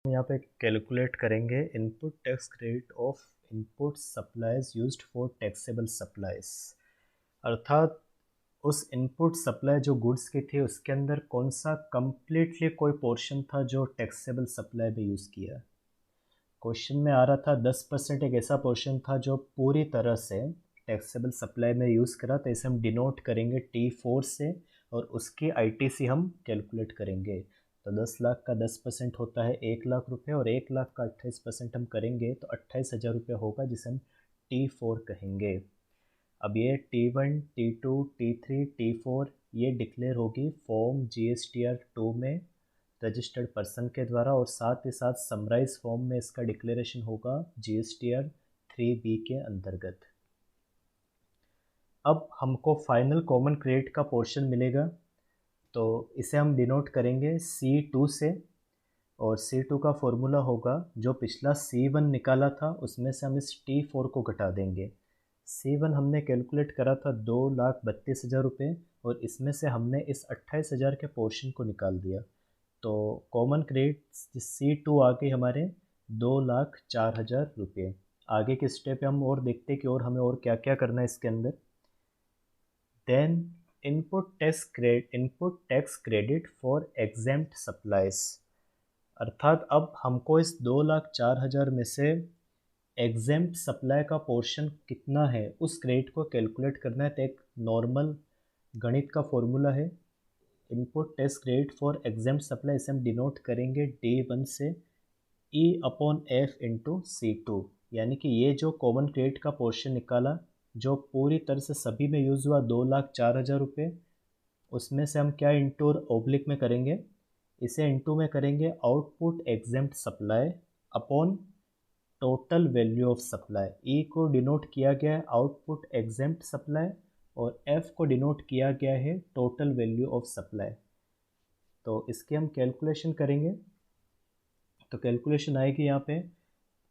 हम यहाँ पे कैलकुलेट करेंगे input tax credit of input supplies used for taxable supplies, अर्थात उस इनपुट सप्लाई जो गुड्स की थी उसके अंदर कौन सा कम्प्लीटली कोई पोर्शन था जो टैक्सेबल सप्लाई में यूज़ किया। क्वेश्चन में आ रहा था 10% एक ऐसा पोर्शन था जो पूरी तरह से टैक्सेबल सप्लाई में यूज़ करा, तो इसे हम डिनोट करेंगे T4 से और उसकी ITC हम कैलकुलेट करेंगे। तो 10 लाख का 10% होता है 1 लाख रुपए और 1 लाख का 28% हम करेंगे तो 28,000 रुपये होगा, जिसे हम T4 कहेंगे। अब ये T1, T2, T3, T4 ये डिक्लेयर होगी फॉर्म GSTR 2 में रजिस्टर्ड पर्सन के द्वारा, और साथ ही साथ समराइज फॉर्म में इसका डिक्लेरेशन होगा GSTR 3B के अंतर्गत। अब हमको फाइनल कॉमन क्रेडिट का पोर्शन मिलेगा, तो इसे हम डिनोट करेंगे C2 से, और C2 का फॉर्मूला होगा जो पिछला C1 निकाला था उसमें से हम इस T4 को घटा देंगे। C1 हमने कैलकुलेट करा था 2,32,000 रुपये, और इसमें से हमने इस 28,000 के पोर्शन को निकाल दिया, तो कॉमन क्रेडिट C2 आ गई हमारे 2,04,000 रुपये। आगे के स्टेप हम और देखते हैं कि और हमें और क्या क्या करना है इसके अंदर। Then input tax credit for exempt supplies, अर्थात अब हमको इस 2,04,000 में से एग्जेम्प्ट सप्लाई का पोर्शन कितना है उस क्रेडिट को कैलकुलेट करना है। तो एक नॉर्मल गणित का फॉर्मूला है input tax credit for exempt supply, इसे हम डिनोट करेंगे D1 से E/F इंटू C2, यानी कि ये जो कॉमन क्रेडिट का पोर्शन निकाला जो पूरी तरह से सभी में यूज़ हुआ 2,04,000 रुपये, उसमें से हम क्या इंटू ओब्लिक में करेंगे, इसे इंटू में करेंगे output exempt supply upon total value of supply. E को डिनोट किया गया है आउटपुट एग्जेम्प्ट सप्लाई और एफ को डिनोट किया गया है टोटल वैल्यू ऑफ सप्लाई। तो इसकी हम कैलकुलेशन करेंगे, तो कैलकुलेशन आएगी यहाँ पे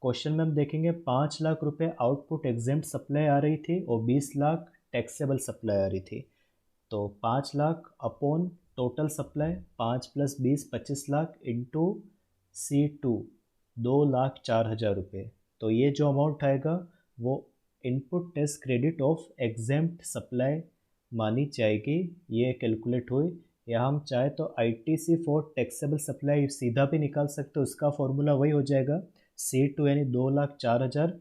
क्वेश्चन में हम देखेंगे 5 लाख रुपए आउटपुट एग्जेम्प्ट सप्लाई आ रही थी और 20 लाख टैक्सेबल सप्लाई आ रही थी। तो 5 lakh upon total supply 5 plus 20 25 lakh into C2 2,04,000 रुपये। तो ये जो अमाउंट आएगा वो input tax credit of exempt supply मानी जाएगी, ये कैलकुलेट हुई। या हम चाहे तो ITC फॉर टैक्सेबल सप्लाई सीधा भी निकाल सकते हो, उसका फॉर्मूला वही हो जाएगा C2 यानी 2,04,000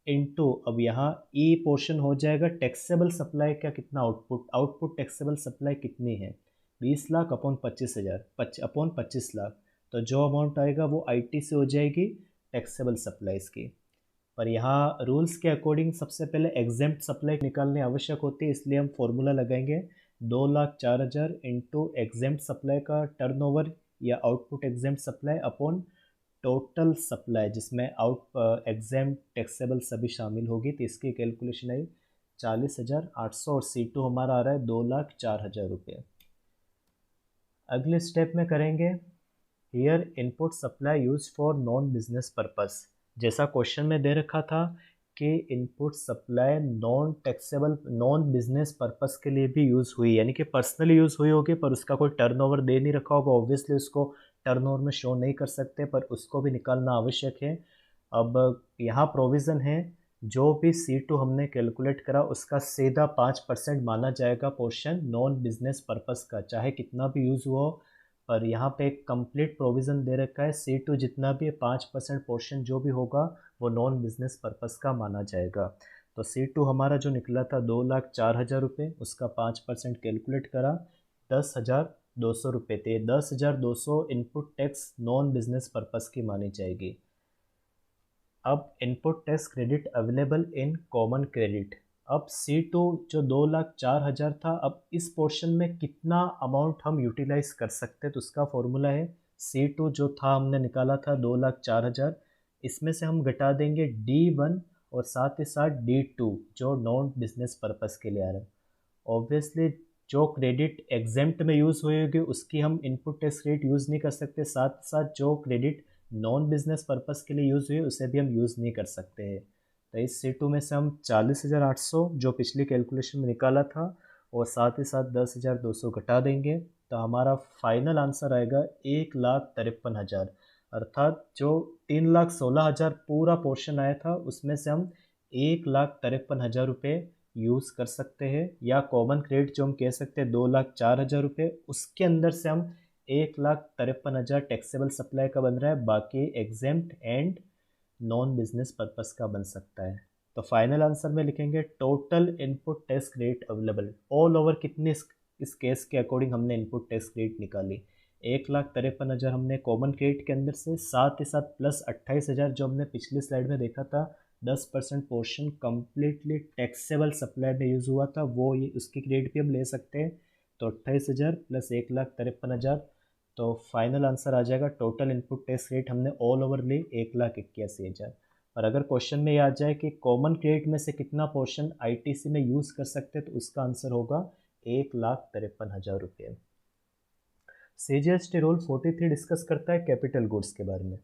इंटू, अब यहाँ ई पोर्शन हो जाएगा टैक्सेबल सप्लाई का कितना आउटपुट टैक्सेबल सप्लाई कितनी है 20 लाख अपॉन 25,000 अपॉन 25 लाख, तो जो अमाउंट आएगा वो ITC हो जाएगी टैक्सेबल सप्लाईज की। पर यहाँ रूल्स के अकॉर्डिंग सबसे पहले एग्जेम्प्ट सप्लाई निकालनी आवश्यक होती है, इसलिए हम फॉर्मूला लगाएंगे 2,04,000 इंटू एग्जेम्प्ट सप्लाई का टर्नओवर या output exempt supply upon total supply जिसमें आउट एग्जेम्प्ट टैक्सेबल सभी शामिल होगी। तो इसकी कैलकुलेशन आई 40,800 और C2 हमारा आ रहा है 2,04,000 रुपये। अगले स्टेप में करेंगे here input supply use for non business purpose. जैसा क्वेश्चन में दे रखा था कि input supply non taxable non business purpose के लिए भी यूज़ हुई, यानी कि पर्सनली यूज़ हुई होगी पर उसका कोई टर्नओवर दे नहीं रखा होगा, ऑब्वियसली उसको टर्नओवर में शो नहीं कर सकते, पर उसको भी निकालना आवश्यक है। अब यहाँ प्रोविज़न है जो भी C2 हमने कैलकुलेट करा उसका सीधा 5% माना जाएगा पोर्शन नॉन बिजनेस पर्पस का, चाहे कितना भी यूज़ हुआ हो। पर यहाँ पे एक कंप्लीट प्रोविज़न दे रखा है C2 जितना भी 5% पोर्शन जो भी होगा वो नॉन बिजनेस पर्पस का माना जाएगा। तो C2 हमारा जो निकला था 2,04,000 रुपये, उसका 5% कैलकुलेट करा 10,200 रुपये थे। 10,200 input tax non business purpose की मानी जाएगी। अब input tax credit available in common credit, अब C2 जो 2,04,000 था, अब इस पोर्शन में कितना अमाउंट हम यूटिलाइज कर सकते हैं, तो उसका फॉर्मूला है C2 जो था हमने निकाला था 2,04,000, इसमें से हम घटा देंगे D1 और साथ ही साथ D2 जो नॉन बिजनेस पर्पस के लिए आ रहा है। ऑब्वियसली जो क्रेडिट एग्जेम्प्ट में यूज़ हुई होगी उसकी हम इनपुट टैक्स क्रेडिट यूज़ नहीं कर सकते, साथ साथ जो क्रेडिट नॉन बिजनेस पर्पस के लिए यूज़ हुई उसे भी हम यूज़ नहीं कर सकते हैं। तो इस C2 में से हम 40,800 जो पिछली कैलकुलेशन में निकाला था और साथ ही साथ 10,200 घटा देंगे, तो हमारा फाइनल आंसर आएगा 1,53,000। अर्थात जो 3,16,000 पूरा पोर्शन आया था उसमें से हम 1,53,000 रुपये यूज़ कर सकते हैं, या कॉमन क्रेडिट जो हम कह सकते हैं 2,04,000 रुपये, उसके अंदर से हम 1,53,000 टैक्सेबल सप्लाई का बन रहा है, बाकी exempt and non business purpose का बन सकता है। तो फाइनल आंसर में लिखेंगे total input tax credit available all over कितने इस केस के अकॉर्डिंग हमने इनपुट टैक्स क्रेडिट निकाली। 1,53,000 हमने कॉमन क्रेडिट के अंदर से, साथ ही साथ प्लस 28,000 जो हमने पिछली स्लाइड में देखा था 10% पोर्शन कम्प्लीटली टैक्सेबल सप्लाई में यूज़ हुआ था, वो ये उसकी क्रेडिट भी हम ले सकते हैं। तो 28,000 प्लस 1,53,000, तो फाइनल आंसर आ जाएगा टोटल इनपुट टैक्स रेट हमने ऑल ओवर ली 1,81,000। और अगर क्वेश्चन में ये आ जाए कि कॉमन क्रेडिट में से कितना पोर्शन आईटीसी में यूज़ कर सकते हैं, तो उसका आंसर होगा 1,53,000 रुपये। सीजीएसटी रूल 43 डिस्कस करता है कैपिटल गुड्स के बारे में,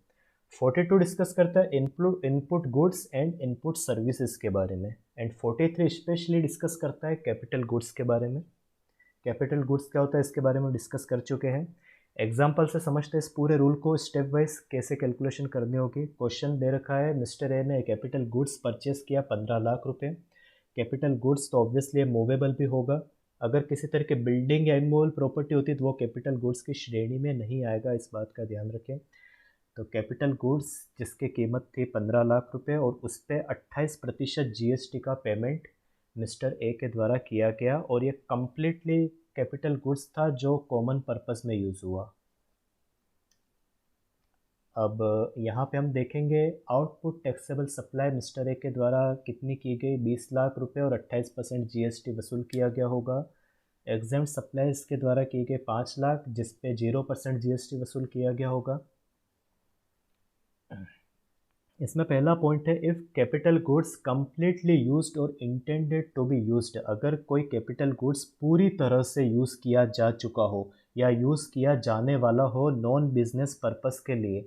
42 डिस्कस करता है input goods and input services के बारे में, एंड 43 स्पेशली डिस्कस करता है कैपिटल गुड्स के बारे में। कैपिटल गुड्स क्या होता है इसके बारे में डिस्कस कर चुके हैं। एग्जाम्पल से समझते हैं इस पूरे रूल को, स्टेप वाइज कैसे कैलकुलेशन करनी होगी। क्वेश्चन दे रखा है, मिस्टर ए ने कैपिटल गुड्स परचेस किया 15 लाख रुपए। कैपिटल गुड्स तो ऑब्वियसली मूवेबल भी होगा, अगर किसी तरह की बिल्डिंग या इमूवेबल प्रॉपर्टी होती तो वो कैपिटल गुड्स की श्रेणी में नहीं आएगा, इस बात का ध्यान रखें। तो कैपिटल गुड्स जिसकी कीमत थी 15 लाख रुपए और उस पर 28% जीएसटी का पेमेंट मिस्टर ए के द्वारा किया गया, और ये कम्प्लीटली कैपिटल गुड्स था जो कॉमन पर्पस में यूज़ हुआ। अब यहाँ पे हम देखेंगे output taxable supply mister A के द्वारा कितनी की गई, 20 लाख रुपए और 28% जीएसटी वसूल किया गया होगा। एग्जेम्प्ट सप्लाई इसके द्वारा की गई 5 लाख जिस पे 0% जीएसटी वसूल किया गया होगा। इसमें पहला पॉइंट है, if capital goods completely used और इंटेंडेड टू बी यूज्ड, अगर कोई कैपिटल गुड्स पूरी तरह से यूज़ किया जा चुका हो या यूज़ किया जाने वाला हो नॉन बिजनेस पर्पस के लिए,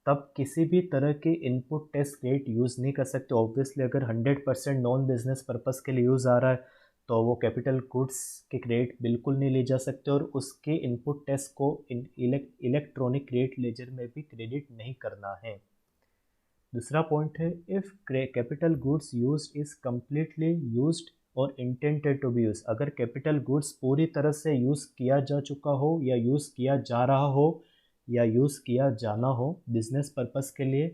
तब किसी भी तरह के इनपुट टैक्स क्रेडिट यूज़ नहीं कर सकते। ऑब्वियसली अगर 100% नॉन बिजनेस पर्पस के लिए यूज़ आ रहा है तो वो कैपिटल गुड्स के क्रेडिट बिल्कुल नहीं ले जा सकते, और उसके इनपुट टैक्स को इलेक्ट्रॉनिक क्रेडिट लेजर में भी क्रेडिट नहीं करना है। दूसरा पॉइंट है, if capital goods used is completely used और इंटेंडेड टू बी यूज, अगर कैपिटल गुड्स पूरी तरह से यूज़ किया जा चुका हो या यूज़ किया जा रहा हो या यूज़ किया जाना हो बिजनेस पर्पस के लिए,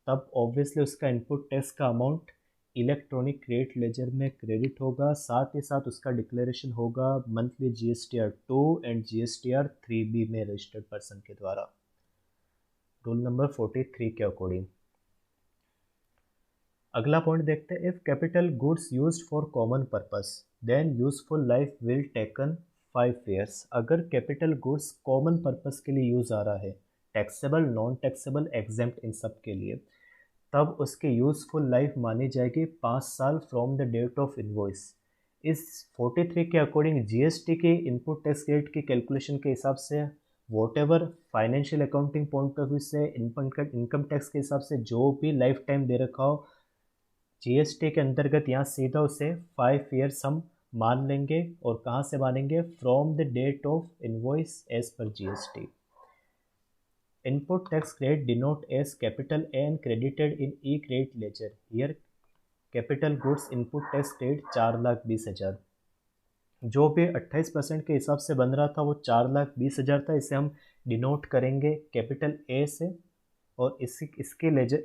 तब ऑब्वियसली उसका इनपुट टैक्स का अमाउंट इलेक्ट्रॉनिक क्रेडिट लेजर में क्रेडिट होगा। साथ ही साथ उसका डिक्लेरेशन होगा monthly GSTR 2 and GSTR 3B में रजिस्टर्ड पर्सन के द्वारा, रूल नंबर 43 के अकॉर्डिंग। अगला पॉइंट देखते हैं, if capital goods used for common purpose then useful life will taken 5 years, अगर कैपिटल गुड्स कॉमन पर्पस के लिए यूज़ आ रहा है, टैक्सेबल नॉन टैक्सेबल एग्जेम्प्ट इन सब के लिए, तब उसकी यूज़फुल लाइफ मानी जाएगी 5 साल from the date of invoice. इस 43 के अकॉर्डिंग जीएसटी के इनपुट टैक्स क्रेडिट की कैलकुलेशन के हिसाब से whatever financial accounting point of view से इनकम टैक्स के हिसाब से जो भी लाइफ टाइम दे रखा हो, जीएसटी के अंतर्गत यहाँ सीधा उसे 5 ईयर्स हम मान लेंगे, और कहाँ से मानेंगे, from the date of invoice as per GST. Input tax credit denote as capital A and credited in E credit ledger, here capital goods input tax credit 4,20,000, जो भी 28% के हिसाब से बन रहा था वो 4,20,000 था, इसे हम डिनोट करेंगे कैपिटल ए से, और इसके लेजर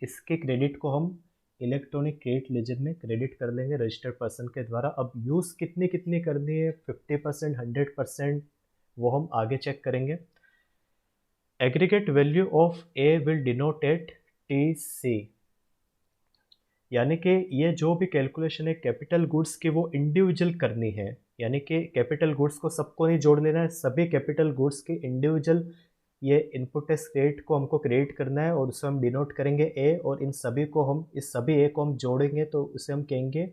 इसके क्रेडिट को हम इलेक्ट्रॉनिक क्रेडिट लेजर में क्रेडिट कर लेंगे रजिस्टर्ड पर्सन के द्वारा। अब यूज़ कितनी कितनी करनी है, 50% 100%, वो हम आगे चेक करेंगे। Aggregate value of A will denote at TC, यानी कि ये जो भी कैलकुलेशन है कैपिटल गुड्स की वो इंडिविजुअल करनी है, यानी कि कैपिटल गुड्स को सबको नहीं जोड़ लेना है, सभी कैपिटल गुड्स के इंडिविजुअल ये इनपुट टैक्स क्रेडिट को हमको क्रेडिट करना है, और उसे हम डिनोट करेंगे ए, और इन सभी को हम इस सभी ए को हम जोड़ेंगे तो उसे हम कहेंगे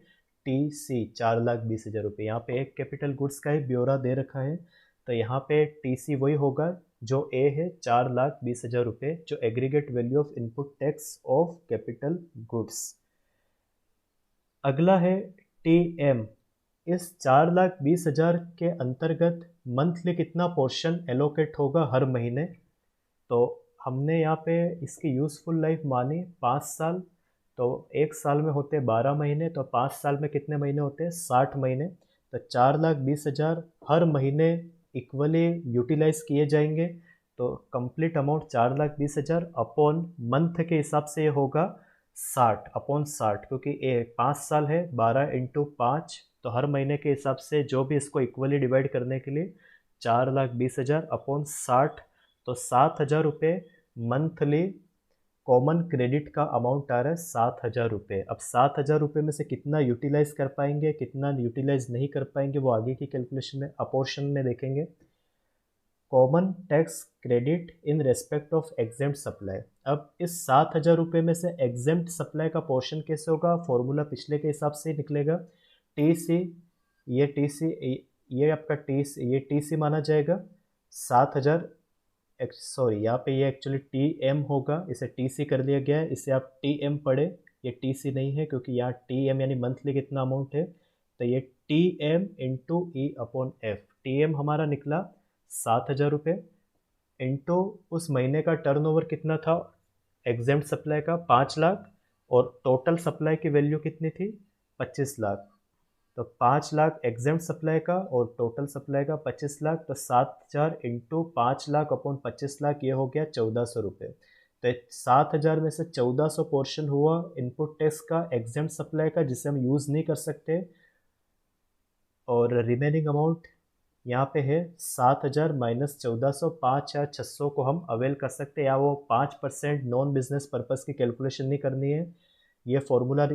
TC 4,20,000 रुपये। यहाँ पे एक कैपिटल गुड्स का ही ब्यौरा दे रखा है, तो यहाँ पे TC वही होगा जो ए है 4,20,000 रुपये, जो aggregate value of input tax of capital goods. अगला है TM, इस 4,20,000 के अंतर्गत मंथली कितना पोर्शन एलोकेट होगा हर महीने, तो हमने यहाँ पे इसकी यूज़फुल लाइफ मानी 5 साल, तो एक साल में होते 12 महीने, तो 5 साल में कितने महीने होते हैं? 60 महीने। तो 4,20,000 हर महीने इक्वली यूटिलाइज किए जाएंगे। तो कंप्लीट अमाउंट 4,20,000 अपॉन मंथ के हिसाब से ये होगा 60/60, क्योंकि ये 5 साल है, 12 × 5, तो हर महीने के हिसाब से जो भी इसको इक्वली डिवाइड करने के लिए 4,20,000 अपॉन 60, तो 7,000 रुपये मंथली कॉमन क्रेडिट का अमाउंट आ रहा है 7,000 रुपये। अब 7,000 रुपये में से कितना यूटिलाइज कर पाएंगे, कितना यूटिलाइज नहीं कर पाएंगे, वो आगे की कैलकुलेशन में अपोर्शन में देखेंगे। Common tax credit in respect of exempt supply. अब इस 7,000 रुपये में से एग्जेम्प्ट सप्लाई का पोर्शन कैसे होगा? फॉर्मूला पिछले के हिसाब से निकलेगा। टी सी, ये आपका ये टी सी माना जाएगा 7,000, सॉरी यहाँ पे ये एक्चुअली टी एम होगा, इसे टी सी कर दिया गया है, इसे आप टी एम पढ़े, ये टी सी नहीं है, क्योंकि यहाँ टी एम यानी मंथली कितना अमाउंट है, तो ये T M into E upon F. T M हमारा निकला 7,000 रुपये, इंटू उस महीने का टर्नओवर कितना था एग्जेम्प्ट सप्लाई का? 5 लाख, और टोटल सप्लाई की वैल्यू कितनी थी? 25 लाख। तो 5 लाख एग्जेम्प्ट सप्लाई का और टोटल सप्लाई का 25 लाख, तो 7,000 इंटू 5 लाख अपॉन 25 लाख, ये हो गया 1,400 रुपये। तो 7,000 में से 1,400 पोर्शन हुआ इनपुट टैक्स का एग्जेम्प्ट सप्लाई का, जिसे हम यूज़ नहीं कर सकते, और रिमेनिंग अमाउंट यहाँ पे है 7,000 माइनस 1,400, 5,600 को हम अवेल कर सकते हैं, या वो 5% नॉन बिजनेस पर्पज़ की कैलकुलेशन नहीं करनी है। ये फॉर्मूला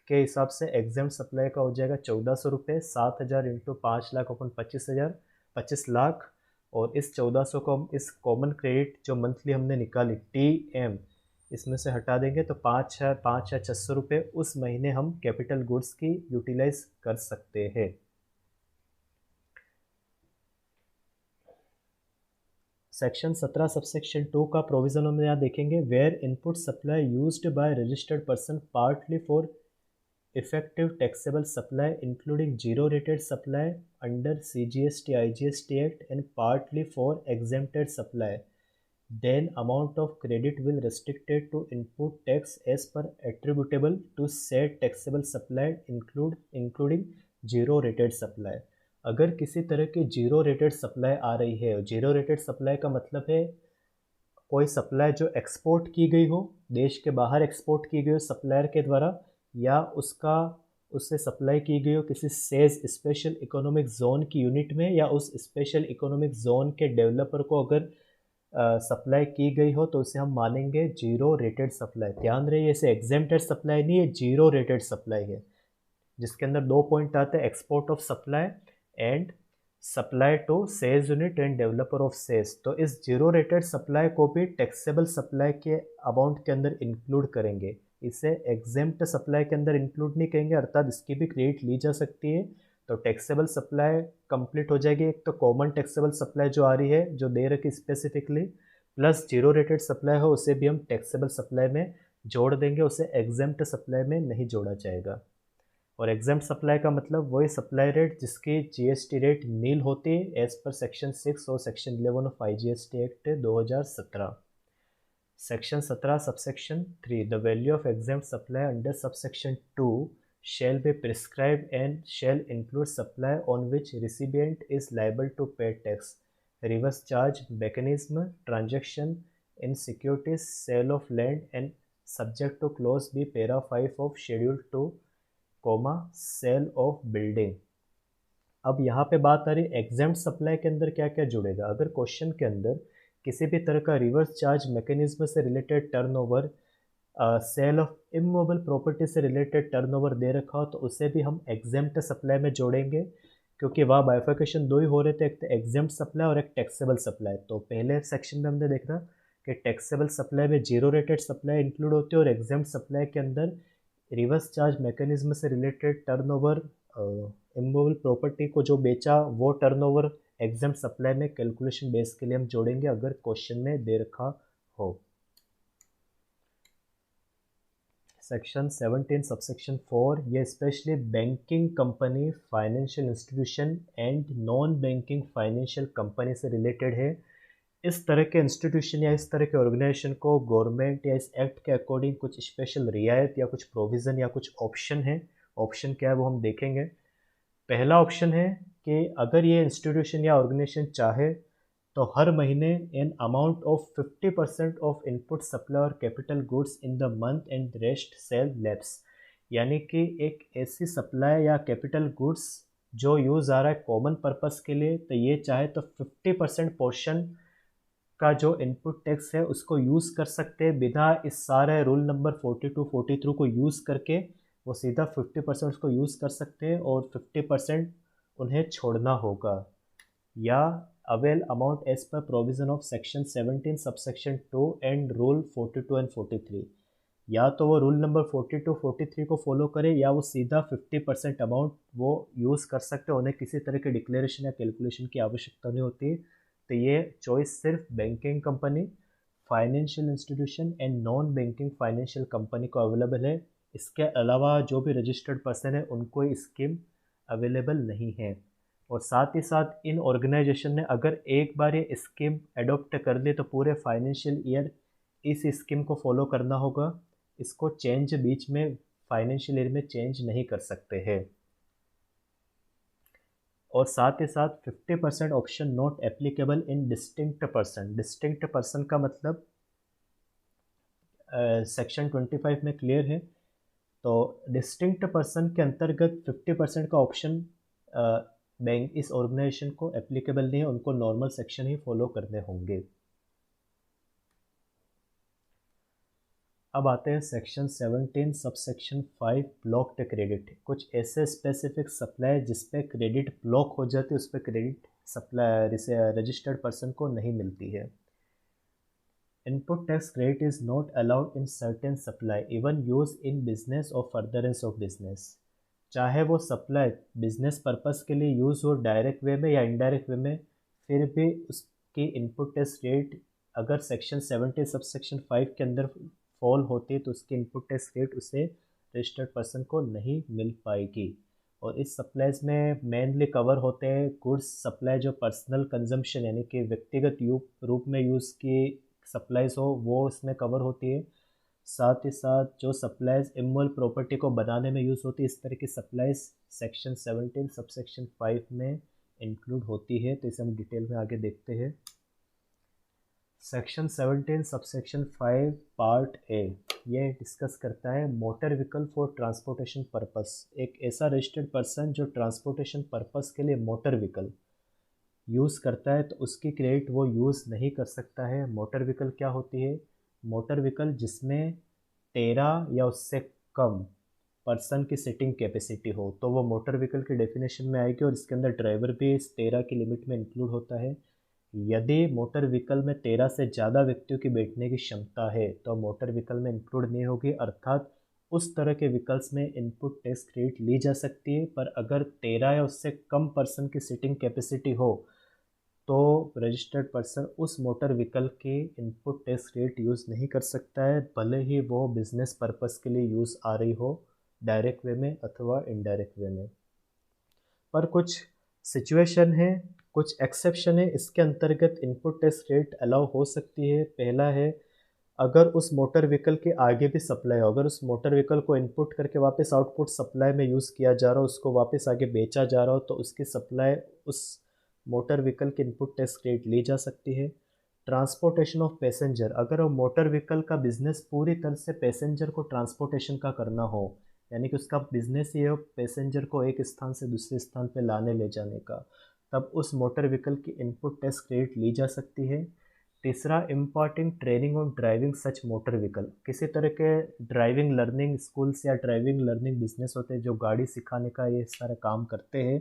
के हिसाब से एग्जाम सप्लाई का हो जाएगा 1,400 रुपये, 7,000 इंटू 5 लाख अपन 25 लाख, और इस 1,400 को हम इस कॉमन क्रेडिट जो मंथली हमने निकाली टी एम, इसमें से हटा देंगे, तो 5,600 रुपये उस महीने हम कैपिटल गुड्स की यूटिलाइज कर सकते हैं। सेक्शन 17 सबसेक्शन 2 का प्रोविजन हम यहाँ देखेंगे। Where input supply used by registered person partly for effective taxable supply including zero rated supply under CGST IGST act and partly for exempted supply, then amount of credit will restricted to input tax as per attributable to said taxable supply including zero rated supply। अगर किसी तरह की zero rated supply आ रही है, zero rated supply का मतलब है कोई सप्लाई जो एक्सपोर्ट की गई हो, देश के बाहर एक्सपोर्ट की गई हो सप्लायर के द्वारा, या उससे सप्लाई की गई हो किसी सेज स्पेशल इकोनॉमिक जोन की यूनिट में, या उस स्पेशल इकोनॉमिक जोन के डेवलपर को अगर सप्लाई की गई हो, तो उसे हम मानेंगे जीरो रेटेड सप्लाई। ध्यान रहे इसे एग्जेम्प्टेड सप्लाई नहीं है, जीरो रेटेड सप्लाई है, जिसके अंदर 2 पॉइंट आते हैं, export of supply and supply to sales unit and developer of sales. तो इस जीरो रेटेड सप्लाई को भी टैक्सेबल सप्लाई के अमाउंट के अंदर इंक्लूड करेंगे, इसे एग्जेम्प्ट सप्लाई के अंदर इंक्लूड नहीं करेंगे, अर्थात इसकी भी क्रेडिट ली जा सकती है। तो टैक्सेबल सप्लाई कंप्लीट हो जाएगी। एक तो कॉमन टैक्सेबल सप्लाई जो आ रही है, जो दे रखी specifically, plus zero rated supply हो, उसे भी हम टैक्सेबल सप्लाई में जोड़ देंगे, उसे एग्जेम्प्ट सप्लाई में नहीं जोड़ा जाएगा। और एग्जेम्प्ट सप्लाई का मतलब वही सप्लाई रेट जिसकी GST रेट नील होती है एज पर सेक्शन 6 और section 11 of IGST act 2017। Section 17 subsection 3, the value of exempt supply under subsection 2 shall be prescribed and shall include supply on which recipient is liable to pay tax, reverse charge mechanism, transaction in securities, sale of land and subject to clause B para 5 of schedule 2, sale of building. अब यहाँ पे बात आ रही है exempt supply के अंदर क्या क्या जुड़ेगा। अगर क्वेश्चन के अंदर किसी भी तरह का रिवर्स चार्ज मैकेनिज्म से related turnover, sale of immovable property से रिलेटेड टर्नओवर दे रखा हो, तो उसे भी हम एग्जेम्प्ट सप्लाई में जोड़ेंगे, क्योंकि वहाँ बाइफर्केशन दो ही हो रहे थे, एक तो एग्जेम्प्ट सप्लाई और एक टैक्सेबल सप्लाई। तो पहले सेक्शन में हमने देखा कि टैक्सेबल सप्लाई में जीरो रेटेड सप्लाई इंक्लूड होती है, और एग्जेम्प्ट सप्लाई के अंदर रिवर्स चार्ज मैकेनिज्म से रिलेटेड टर्नओवर, इमूवेबल प्रॉपर्टी को जो बेचा वो टर्नओवर एग्जेम्प्ट सप्लाई में कैलकुलेशन बेस के लिए हम जोड़ेंगे, अगर क्वेश्चन में दे रखा हो। सेक्शन 17 सबसेक्शन 4, ये specially banking company, financial institution and non banking financial company से रिलेटेड है। इस तरह के इंस्टीट्यूशन या इस तरह के ऑर्गेनाइजेशन को गवर्नमेंट या इस एक्ट के अकॉर्डिंग कुछ स्पेशल रियायत या कुछ प्रोविज़न या कुछ ऑप्शन है। ऑप्शन क्या है वो हम देखेंगे। पहला ऑप्शन है कि अगर ये इंस्टीट्यूशन या ऑर्गेनाइजेशन चाहे तो हर महीने an amount of 50% of input supply और capital goods in the month and rest shall lapse, यानी कि एक ऐसी सप्लाई या कैपिटल गुड्स जो यूज़ आ रहा है कॉमन पर्पस के लिए, तो ये चाहे तो 50% पोर्शन का जो इनपुट टैक्स है उसको यूज़ कर सकते हैं बिना इस सारे रूल नंबर 42 43 को यूज़ करके। वो सीधा 50% उसको यूज़ कर सकते हैं और 50% उन्हें छोड़ना होगा। या avail amount as per provision of section 17 subsection 2 and rule 42 and 43। या तो वो रूल नंबर 42 43 को फॉलो करे या वो सीधा 50% अमाउंट वो यूज़ कर सकते हैं। उन्हें किसी तरह के डिक्लेरेशन या कैलकुलेशन की आवश्यकता नहीं होती। तो ये चॉइस सिर्फ banking company, financial institution and non banking financial company को अवेलेबल है। इसके अलावा जो भी रजिस्टर्ड पर्सन है उनको ये स्कीम अवेलेबल नहीं है। और साथ ही साथ इन ऑर्गेनाइजेशन ने अगर एक बार ये स्कीम एडॉप्ट कर ली तो पूरे फाइनेंशियल ईयर इस स्कीम को फॉलो करना होगा। इसको चेंज बीच में फाइनेंशियल ईयर में चेंज नहीं कर सकते हैं। और साथ ही साथ 50% epsilon naught applicable in distinct person. Distinct person का मतलब सेक्शन 25 में क्लियर है। तो डिस्टिंक्ट पर्सन के अंतर्गत 50% का ऑप्शन बैंक इस ऑर्गेनाइजेशन को एप्लीकेबल नहीं है, उनको नॉर्मल सेक्शन ही फॉलो करने होंगे। अब आते हैं सेक्शन 17 सबसेक्शन 5 ब्लॉक्ड क्रेडिट। कुछ ऐसे स्पेसिफिक सप्लाई जिस पे क्रेडिट ब्लॉक हो जाती है, उस पर क्रेडिट सप्लाई रजिस्टर्ड पर्सन को नहीं मिलती है। Input tax credit is not allowed in certain supply even use in business और फर्दरेंस ऑफ बिजनेस। चाहे वो सप्लाई बिजनेस पर्पस के लिए यूज़ हो डायरेक्ट वे में या इनडायरेक्ट वे में, फिर भी उसकी इनपुट टैक्स रेट अगर सेक्शन 70 सब सेक्शन 5 के अंदर फॉल होती है तो उसकी इनपुट टैक्स रेट उसे रजिस्टर्ड पर्सन को नहीं मिल पाएगी। और इस सप्लाईज में मेनली कवर होते हैं गुड्स सप्लाई जो पर्सनल कंजम्पशन यानी कि व्यक्तिगत रूप में यूज़ की सप्लाईज हो वो इसमें कवर होती है। साथ ही साथ जो सप्लाईज इमोल प्रॉपर्टी को बनाने में यूज़ होती है, इस तरह की सप्लाईज सेक्शन 17 सबसेक्शन 5 में इंक्लूड होती है। तो इसे हम डिटेल में आगे देखते हैं। सेक्शन 17 सबसेक्शन 5 पार्ट ए ये डिस्कस करता है motor vehicle for transportation purpose. एक ऐसा रजिस्टर्ड पर्सन जो ट्रांसपोर्टेशन पर्पस के लिए मोटर व्हीकल यूज़ करता है तो उसकी क्रेडिट वो यूज़ नहीं कर सकता है। मोटर व्हीकल क्या होती है? मोटर व्हीकल जिसमें 13 या उससे कम पर्सन की सिटिंग कैपेसिटी हो तो वो मोटर व्हीकल की डेफिनेशन में आएगी और इसके अंदर ड्राइवर भी इस 13 की लिमिट में इंक्लूड होता है। यदि मोटर व्हीकल में 13 से ज़्यादा व्यक्तियों की बैठने की क्षमता है तो मोटर व्हीकल में इंक्लूड नहीं होगी, अर्थात उस तरह के व्हीकल्स में इनपुट टैक्स क्रेडिट ली जा सकती है। पर अगर 13 या उससे कम पर्सन की सिटिंग कैपेसिटी हो तो रजिस्टर्ड पर्सन उस मोटर व्हीकल की इनपुट टैक्स रेट यूज़ नहीं कर सकता है, भले ही वो बिजनेस पर्पस के लिए यूज़ आ रही हो डायरेक्ट वे में अथवा इनडायरेक्ट वे में। पर कुछ सिचुएशन है, कुछ एक्सेप्शन है, इसके अंतर्गत इनपुट टैक्स रेट अलाउ हो सकती है। पहला है अगर उस मोटर व्हीकल के आगे भी सप्लाई हो, अगर उस मोटर व्हीकल को इनपुट करके वापस आउटपुट सप्लाई में यूज़ किया जा रहा हो, उसको वापस आगे बेचा जा रहा हो तो उसकी सप्लाई उस मोटर व्हीकल की इनपुट टैक्स क्रेडिट ली जा सकती है। ट्रांसपोर्टेशन ऑफ पैसेंजर, अगर वो मोटर व्हीकल का बिजनेस पूरी तरह से पैसेंजर को ट्रांसपोर्टेशन का करना हो, यानी कि उसका बिजनेस ये हो पैसेंजर को एक स्थान से दूसरे स्थान पे लाने ले जाने का, तब उस मोटर व्हीकल की इनपुट टैक्स क्रेडिट ली जा सकती है। तीसरा, imparting training on driving such motor vehicle, किसी तरह के ड्राइविंग लर्निंग स्कूल्स या ड्राइविंग लर्निंग बिजनेस होते हैं जो गाड़ी सिखाने का ये सारा काम करते हैं,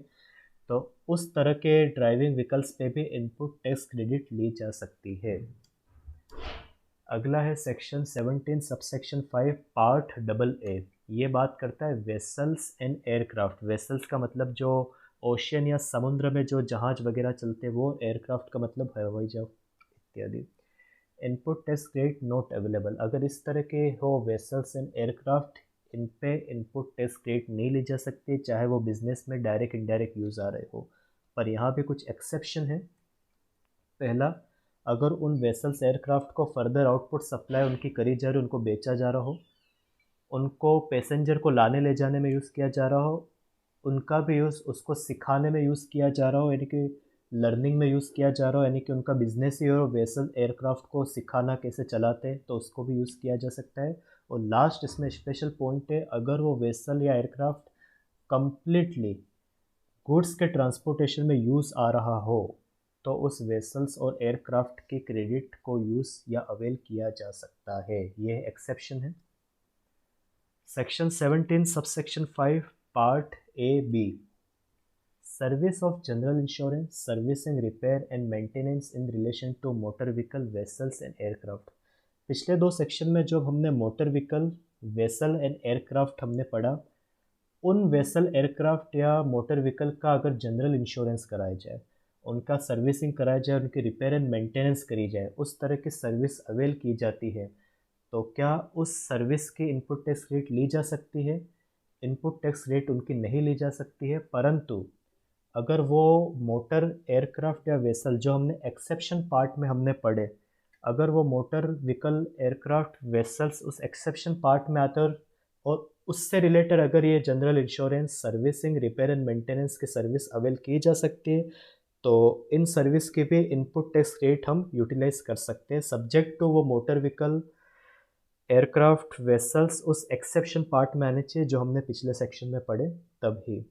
तो उस तरह के ड्राइविंग व्हीकल्स पे भी इनपुट टैक्स क्रेडिट ली जा सकती है। अगला है section 17 subsection 5 part double A. ये बात करता है वेसल्स एंड एयरक्राफ्ट। वेसल्स का मतलब जो ओशियन या समुद्र में जो जहाज वगैरह चलते हैं वो, एयरक्राफ्ट का मतलब हवाई जहाज इत्यादि। Input tax credit not available, अगर इस तरह के हो वेसल्स एंड एयरक्राफ्ट, इन पे इनपुट टैक्स क्रेडिट नहीं ली जा सकती, चाहे वो बिजनेस में डायरेक्ट इनडायरेक्ट यूज़ आ रहे हो। पर यहाँ भी कुछ एक्सेप्शन है। पहला, अगर उन वेसल्स एयरक्राफ्ट को फर्दर आउटपुट सप्लाई उनकी करी जा रही, उनको बेचा जा रहा हो, उनको पैसेंजर को लाने ले जाने में यूज़ किया जा रहा हो, उनका भी यूज़ उसको सिखाने में यूज़ किया जा रहा हो, यानी कि लर्निंग में यूज़ किया जा रहा हो, यानी कि उनका बिजनेस ही हो वेसल एयरक्राफ्ट को सिखाना कैसे चलाते हैं, तो उसको भी यूज़ किया जा सकता है। और लास्ट इसमें स्पेशल पॉइंट है, अगर वो वेसल या एयरक्राफ्ट कंप्लीटली गुड्स के ट्रांसपोर्टेशन में यूज़ आ रहा हो, तो उस वेसल्स और एयरक्राफ्ट के क्रेडिट को यूज़ या अवेल किया जा सकता है। ये एक्सेप्शन है। Section 17 subsection 5 part A B, service of general insurance, servicing, repair and maintenance in relation to motor vehicle, vessels and aircraft. पिछले दो सेक्शन में जब हमने motor vehicle, vessel and aircraft हमने पढ़ा, उन वेसल, एयरक्राफ्ट या मोटर व्हीकल का अगर जनरल इंश्योरेंस कराया जाए, उनका सर्विसिंग कराया जाए, उनकी रिपेयर एंड मेंटेनेंस करी जाए, उस तरह की सर्विस अवेल की जाती है, तो क्या उस सर्विस की इनपुट टैक्स रेट ली जा सकती है? इनपुट टैक्स रेट उनकी नहीं ली जा सकती है, परंतु अगर वो मोटर, एयरक्राफ्ट या वेसल जो हमने एक्सेप्शन पार्ट में हमने पढ़े, अगर वो मोटर व्हीकल, एयरक्राफ्ट, वेसल्स उस एक्सेप्शन पार्ट में आते और उससे रिलेटेड अगर ये general insurance, servicing, repair and maintenance की सर्विस अवेल की जा सकती है, तो इन सर्विस के भी इनपुट टैक्स रेट हम यूटिलाइज कर सकते हैं, सब्जेक्ट टू वो मोटर व्हीकल, एयरक्राफ्ट, वेसल्स उस एक्सेप्शन पार्ट में आने चाहिए जो हमने पिछले सेक्शन में पढ़े तभी।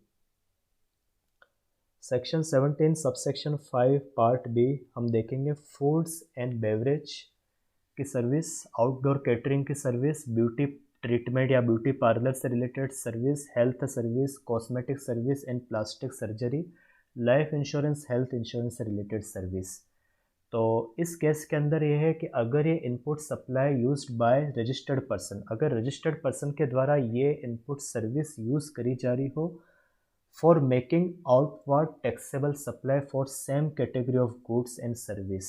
सेक्शन 17 सबसेक्शन 5 पार्ट बी हम देखेंगे फूड्स एंड बेवरेज की सर्विस, आउटडोर कैटरिंग की सर्विस, ब्यूटी ट्रीटमेंट या ब्यूटी पार्लर से related service, health service, cosmetic service and plastic surgery, life insurance, health insurance से रिलेटेड सर्विस। तो इस केस के अंदर ये है कि अगर ये input supply used by registered person, अगर रजिस्टर्ड पर्सन के द्वारा ये इनपुट सर्विस यूज़ करी जा रही हो for making outward taxable supply for same category of goods and service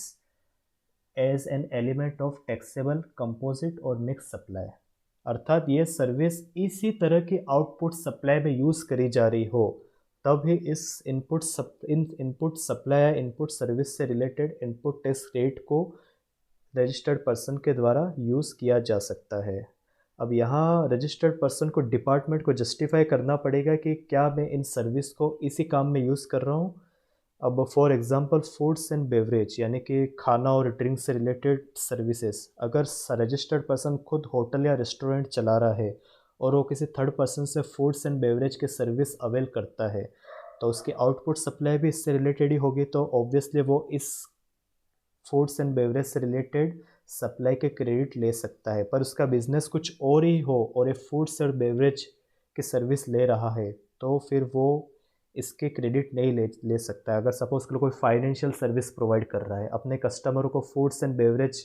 as an element of taxable composite और मिक्स सप्लाई, अर्थात ये सर्विस इसी तरह की आउटपुट सप्लाई में यूज़ करी जा रही हो, तब ही इस इनपुट सप्लाई या इनपुट सर्विस से रिलेटेड इनपुट टैक्स रेट को रजिस्टर्ड पर्सन के द्वारा यूज़ किया जा सकता है। अब यहाँ रजिस्टर्ड पर्सन को, डिपार्टमेंट को जस्टिफाई करना पड़ेगा कि क्या मैं इन सर्विस को इसी काम में यूज़ कर रहा हूँ। अब for example foods and beverage यानी कि खाना और ड्रिंक से रिलेटेड सर्विसेज, अगर रजिस्टर्ड पर्सन खुद होटल या रेस्टोरेंट चला रहा है और वो किसी थर्ड पर्सन से फूड्स एंड बेवरेज के सर्विस अवेल करता है, तो उसकी आउटपुट सप्लाई भी इससे रिलेटेड ही होगी, तो ऑब्वियसली वो इस फूड्स एंड बेवरेज से रिलेटेड सप्लाई के क्रेडिट ले सकता है। पर उसका बिजनेस कुछ और ही हो और ये फूड्स और बेवरेज की सर्विस ले रहा है, तो फिर वो इसके क्रेडिट नहीं ले सकता है। अगर सपोज कोई फाइनेंशियल सर्विस प्रोवाइड कर रहा है, अपने कस्टमरों को फूड्स एंड बेवरेज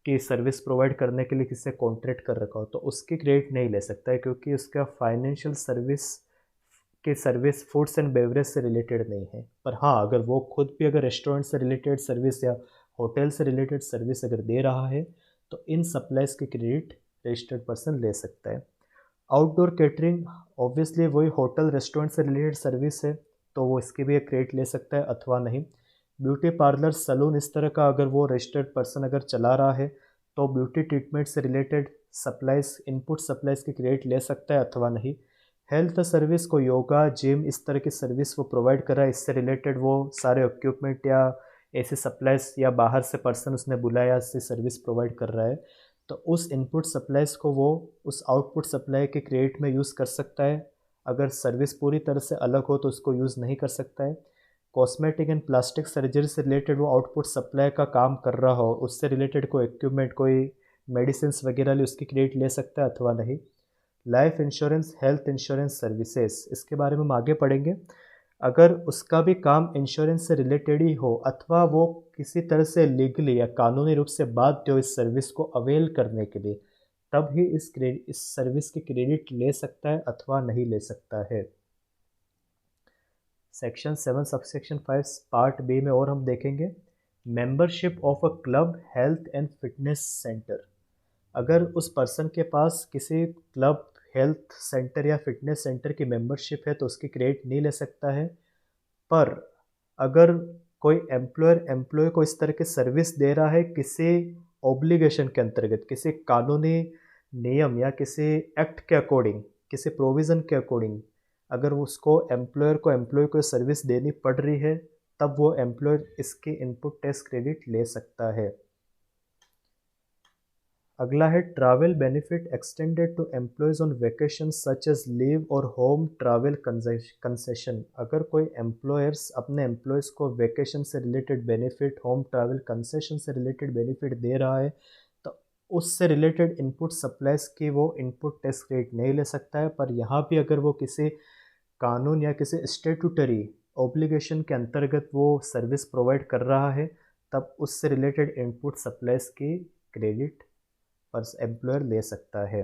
की सर्विस प्रोवाइड करने के लिए किसी से कॉन्ट्रैक्ट कर रखा हो, तो उसकी क्रेडिट नहीं ले सकता है क्योंकि उसका फाइनेंशियल सर्विस की सर्विस फूड्स एंड बेवरेज से रिलेटेड नहीं है। पर हाँ, अगर वो खुद भी अगर रेस्टोरेंट से रिलेटेड सर्विस या होटल से रिलेटेड सर्विस अगर दे रहा है, तो इन सप्लाईज की क्रेडिट रजिस्टर्ड पर्सन ले सकता है। आउटडोर कैटरिंग ऑब्वियसली वही होटल रेस्टोरेंट से रिलेटेड सर्विस है, तो वो इसकी भी एक क्रेडिट ले सकता है अथवा नहीं। ब्यूटी पार्लर, सैलून, इस तरह का अगर वो रजिस्टर्ड पर्सन अगर चला रहा है, तो ब्यूटी ट्रीटमेंट से रिलेटेड सप्लाईज, इनपुट सप्लाईज की क्रेडिट ले सकता है अथवा नहीं। हेल्थ सर्विस को, योगा, जिम, इस तरह की सर्विस वो प्रोवाइड कर रहा है, इससे रिलेटेड वो सारे इक्विपमेंट या ऐसे सप्लाईज या बाहर से पर्सन उसने बुलाया से सर्विस प्रोवाइड कर रहा है, तो उस इनपुट सप्लाईज को वो उस आउटपुट सप्लाई के क्रेडिट में यूज़ कर सकता है। अगर सर्विस पूरी तरह से अलग हो तो उसको यूज़ नहीं कर सकता है। कॉस्मेटिक एंड प्लास्टिक सर्जरी से रिलेटेड वो आउटपुट सप्लाई का काम कर रहा हो, उससे रिलेटेड कोई इक्विपमेंट, कोई मेडिसिन वगैरह ले, उसकी क्रेडिट ले सकता है अथवा नहीं। Life insurance, health insurance services, इसके बारे में हम आगे पढ़ेंगे। अगर उसका भी काम इंश्योरेंस से रिलेटेड ही हो अथवा वो किसी तरह से लीगली या कानूनी रूप से बाध्य हो इस सर्विस को अवेल करने के लिए, तब ही इस सर्विस की क्रेडिट ले सकता है अथवा नहीं ले सकता है। सेक्शन 7 सबसेक्शन 5 पार्ट बी में और हम देखेंगे membership of a club, health and fitness centre. अगर उस पर्सन के पास किसी क्लब, हेल्थ सेंटर या फिटनेस सेंटर की मेंबरशिप है तो उसकी क्रेडिट नहीं ले सकता है। पर अगर कोई एम्प्लॉयर एम्प्लॉय को इस तरह की सर्विस दे रहा है किसी ऑब्लिगेशन के अंतर्गत, किसी कानूनी नियम या किसी एक्ट के अकॉर्डिंग, किसी प्रोविज़न के अकॉर्डिंग, अगर उसको एम्प्लॉयर को एम्प्लॉय को सर्विस देनी पड़ रही है, तब वो एम्प्लॉयर इसकी इनपुट टैक्स क्रेडिट ले सकता है। अगला है travel benefit extended to employees on vacation such as leave और होम ट्रैवल कंसेशन। अगर कोई एम्प्लॉयर्स अपने एम्प्लॉयज़ को वेकेशन से related benefit, home travel concession से रिलेटेड बेनिफिट दे रहा है, तो उससे रिलेटेड इनपुट सप्लाईज की वो इनपुट टैक्स क्रेडिट नहीं ले सकता है। पर यहाँ भी अगर वो किसी कानून या किसी स्टेटूटरी ऑब्लिगेशन के अंतर्गत वो सर्विस प्रोवाइड कर रहा है, तब उससे रिलेटेड इनपुट सप्लाईज की क्रेडिट पर एम्प्लॉयर ले सकता है।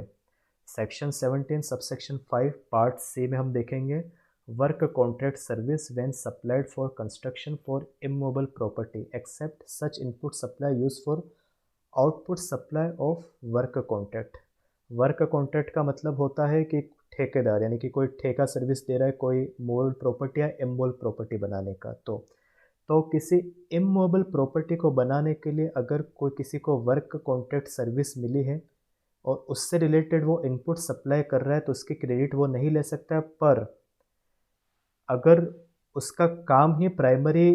सेक्शन 17 सबसेक्शन 5 पार्ट सी में हम देखेंगे work contract service when supplied for construction for immovable property except such input supply use for output supply of work contract. Work contract का मतलब होता है कि ठेकेदार, यानी कि कोई ठेका सर्विस दे रहा है कोई मूवेबल प्रॉपर्टी या इमूवेबल प्रॉपर्टी बनाने का। तो किसी इमूवेबल प्रॉपर्टी को बनाने के लिए अगर कोई किसी को वर्क कॉन्ट्रैक्ट सर्विस मिली है और उससे रिलेटेड वो इनपुट सप्लाई कर रहा है, तो उसकी क्रेडिट वो नहीं ले सकता है। पर अगर उसका काम ही प्राइमरी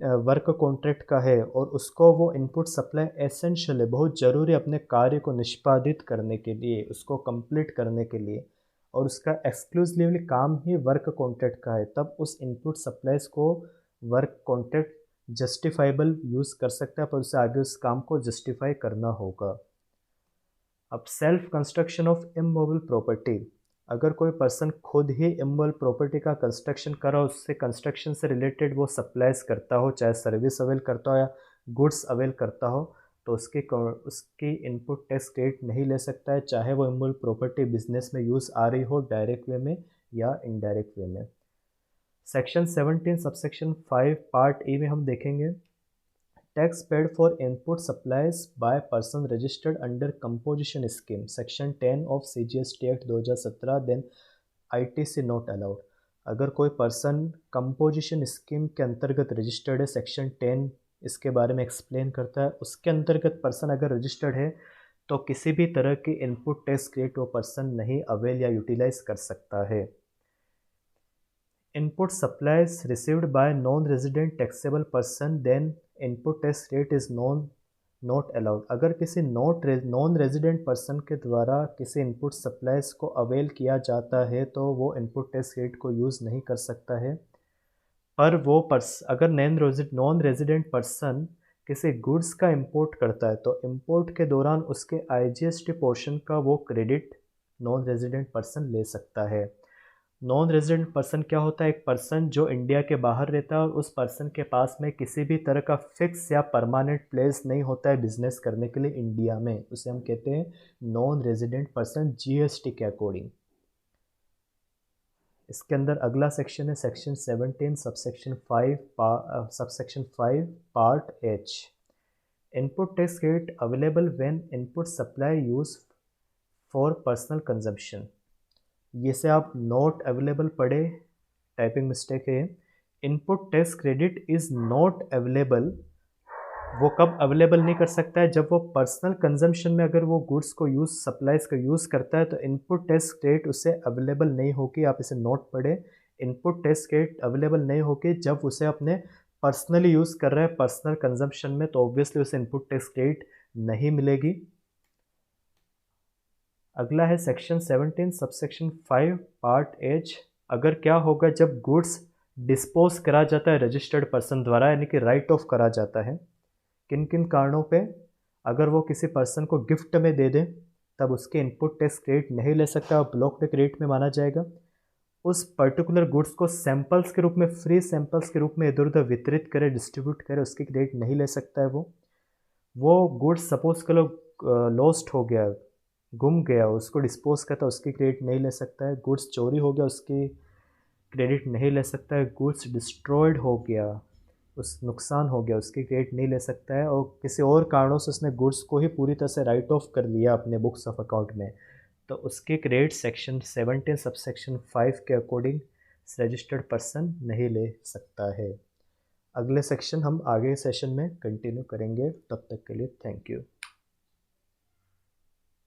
वर्क कॉन्ट्रैक्ट का है और उसको वो इनपुट सप्लाई एसेंशियल है, बहुत ज़रूरी अपने कार्य को निष्पादित करने के लिए, उसको कंप्लीट करने के लिए, और उसका एक्सक्लूसिवली काम ही वर्क कॉन्ट्रैक्ट का है, तब उस इनपुट सप्लाईज को वर्क कॉन्ट्रैक्ट जस्टिफाइबल यूज़ कर सकता है, पर उसे आगे उस काम को जस्टिफाई करना होगा। अब self construction of immovable property, अगर कोई पर्सन खुद ही इमूवेबल प्रॉपर्टी का कंस्ट्रक्शन करा, उससे कंस्ट्रक्शन से रिलेटेड वो सप्लाईज करता हो, चाहे सर्विस अवेल करता हो या गुड्स अवेल करता हो, तो उसकी इनपुट टैक्स क्रेडिट नहीं ले सकता है, चाहे वो इमूवेबल प्रॉपर्टी बिजनेस में यूज़ आ रही हो डायरेक्ट वे में या इनडायरेक्ट वे में। सेक्शन 17 सबसेक्शन 5 पार्ट ए में हम देखेंगे tax paid for input supplies by person registered under composition scheme section 10 of CGST act 2017 then ITC not allowed. अगर कोई पर्सन कंपोजिशन स्कीम के अंतर्गत रजिस्टर्ड है, सेक्शन 10 इसके बारे में एक्सप्लेन करता है, उसके अंतर्गत पर्सन अगर रजिस्टर्ड है तो किसी भी तरह की इनपुट टैक्स क्रेडिट वो पर्सन नहीं अवेल या यूटिलाइज कर सकता है। Input supplies received by non-resident taxable person, then input tax rate is not allowed। अगर किसी नॉन रेजिडेंट पर्सन के द्वारा किसी इनपुट सप्लाईज को अवेल किया जाता है तो वो इनपुट टैक्स रेट को यूज़ नहीं कर सकता है। पर वो अगर नॉन रेजिडेंट पर्सन किसी गुड्स का इंपोर्ट करता है तो इंपोर्ट के दौरान उसके IGST पोर्शन का वो क्रेडिट नॉन रेजिडेंट पर्सन ले सकता है। नॉन रेजिडेंट पर्सन क्या होता है? एक पर्सन जो इंडिया के बाहर रहता है और उस पर्सन के पास में किसी भी तरह का फिक्स या परमानेंट प्लेस नहीं होता है बिजनेस करने के लिए इंडिया में, उसे हम कहते हैं नॉन रेजिडेंट पर्सन GST के अकॉर्डिंग। इसके अंदर अगला सेक्शन है section 17 subsection 5 part H। Input tax credit available when input supply use for personal consumption. ये से आप नॉट अवेलेबल पढ़े, टाइपिंग मिस्टेक है। Input tax credit is not available, वो कब अवेलेबल नहीं कर सकता है? जब वो पर्सनल कंजम्पशन में अगर वो गुड्स को सप्लाईज का यूज़ करता है तो इनपुट टैक्स क्रेडिट उसे अवेलेबल नहीं होगी। आप इसे नोट पढ़े, इनपुट टैक्स क्रेडिट अवेलेबल नहीं होगी जब उसे अपने पर्सनली यूज़ कर रहा है पर्सनल कंजम्पशन में, तो ऑब्वियसली उसे इनपुट टैक्स क्रेडिट नहीं मिलेगी। अगला है सेक्शन 17 सबसेक्शन 5 पार्ट H। अगर क्या होगा जब गुड्स डिस्पोज करा जाता है रजिस्टर्ड पर्सन द्वारा, यानी कि राइट ऑफ करा जाता है, किन किन कारणों पे? अगर वो किसी पर्सन को गिफ्ट में दे दे तब उसके इनपुट टैक्स क्रेडिट नहीं ले सकता और ब्लॉक्ड क्रेडिट में माना जाएगा। उस पर्टिकुलर गुड्स को सैंपल्स के रूप में, फ्री सैंपल्स के रूप में इधर उधर वितरित करे, डिस्ट्रीब्यूट करे, उसकी क्रेडिट नहीं ले सकता है। वो गुड्स सपोज करो लॉस्ट हो गया, गुम गया, उसको डिस्पोज करता है, उसकी क्रेडिट नहीं ले सकता है। गुड्स चोरी हो गया, उसकी क्रेडिट नहीं ले सकता है। गुड्स डिस्ट्रॉयड हो गया, उस नुकसान हो गया, उसकी क्रेडिट नहीं ले सकता है। और किसी और कारणों से उसने गुड्स को ही पूरी तरह से राइट ऑफ कर लिया अपने बुक्स ऑफ अकाउंट में, तो उसकी क्रेडिट सेक्शन 17 सबसेक्शन 5 के अकॉर्डिंग रजिस्टर्ड पर्सन नहीं ले सकता है। अगले सेक्शन हम आगे सेशन में कंटिन्यू करेंगे। तब तक के लिए थैंक यू।